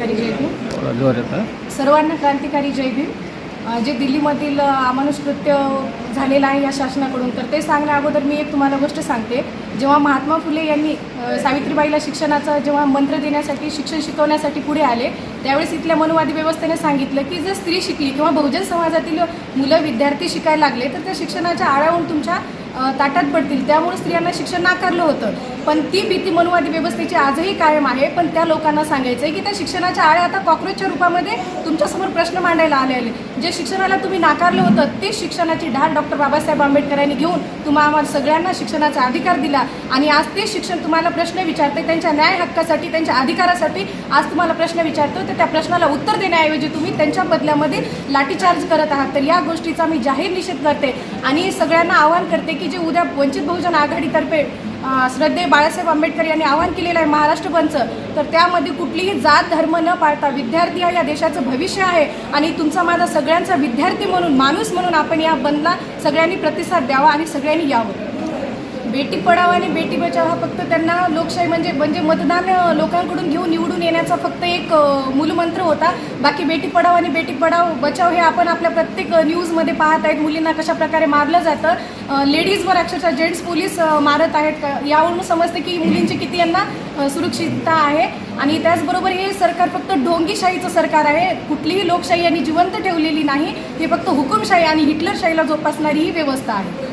क्रांतिकारी जय भीम. सर्वांना क्रांतिकारी जय भीम. जे दिल्लीमधील अमानुष कृत्य झालेलं आहे या शासनाकडून, तर ते सांगण्या अगोदर मी एक तुम्हाला गोष्ट सांगते. जेव्हा महात्मा फुले यांनी सावित्रीबाईला शिक्षणाचं जेव्हा मंत्र देण्यासाठी, शिक्षण शिकवण्यासाठी पुढे आले, त्यावेळेस इथल्या मनुवादी व्यवस्थेने सांगितलं की जर स्त्री शिकली किंवा बहुजन समाजातील मुलं विद्यार्थी शिकायला लागले तर त्या शिक्षणाच्या आळ्याहून तुमच्या ताटात पडतील. त्यामुळे स्त्रियांना शिक्षण नाकारलं होतं. पण ती भीती मनुवादी व्यवस्थेची आजही कायम आहे. पण त्या लोकांना सांगायचं आहे की त्या शिक्षणाच्या आळ्या आता कॉक्रोचच्या रूपामध्ये तुमच्यासमोर प्रश्न मांडायला आले. जे शिक्षणाला तुम्ही नाकारलं होतं ते शिक्षणाची ढाल डॉक्टर बाबासाहेब आंबेडकरांनी घेऊन आम्हाला सगळ्यांना शिक्षणाचा अधिकार दिला. आणि आज ते शिक्षण तुम्हाला प्रश्न विचारते, त्यांच्या न्याय हक्कासाठी, त्यांच्या अधिकारासाठी आज तुम्हाला प्रश्न विचारतो. तर त्या प्रश्नाला उत्तर देण्याऐवजी तुम्ही त्यांच्या बदल्यामध्ये लाठीचार्ज करत आहात. तर या गोष्टीचा मी जाहीर निषेध करते आणि सगळ्यांना आवाहन करते की जे उद्या वंचित बहुजन आघाडीतर्फे श्रद्धेय बाळासाहेब आंबेडकर यांनी आवाहन केलेलं आहे महाराष्ट्र बंदचं, तर त्यामध्ये कुठलीही जात धर्म न पाळता विद्यार्थी हा या देशाचं भविष्य आहे आणि तुमचा माझा सगळ्यांचा विद्यार्थी म्हणून, माणूस म्हणून आपण या बंदला सगळ्यांनी प्रतिसाद द्यावा आणि सगळ्यांनी यावं. बेटी पढाओ आणि बेटी बचाओ हा फक्त त्यांना लोकशाही म्हणजे मतदान लोकांकडून घेऊन निवडून येण्याचा फक्त एक मूलमंत्र होता. बाकी बेटी पढाओ आणि बेटी बचाओ हे आपण आपल्या प्रत्येक न्यूजमध्ये पाहत आहेत. मुलींना कशा प्रकारे मारलं जातं, लेडीजवर अक्षरशः जेंट्स पोलीस मारत आहेत. यावरून समजते की मुलींची किती यांना सुरक्षितता आहे. आणि त्याचबरोबर हे सरकार फक्त ढोंगीशाहीचं सरकार आहे. कुठलीही लोकशाही यांनी जिवंत ठेवलेली नाही. हे फक्त हुकुमशाही आणि हिटलरशाहीला जोपासणारी ही व्यवस्था आहे.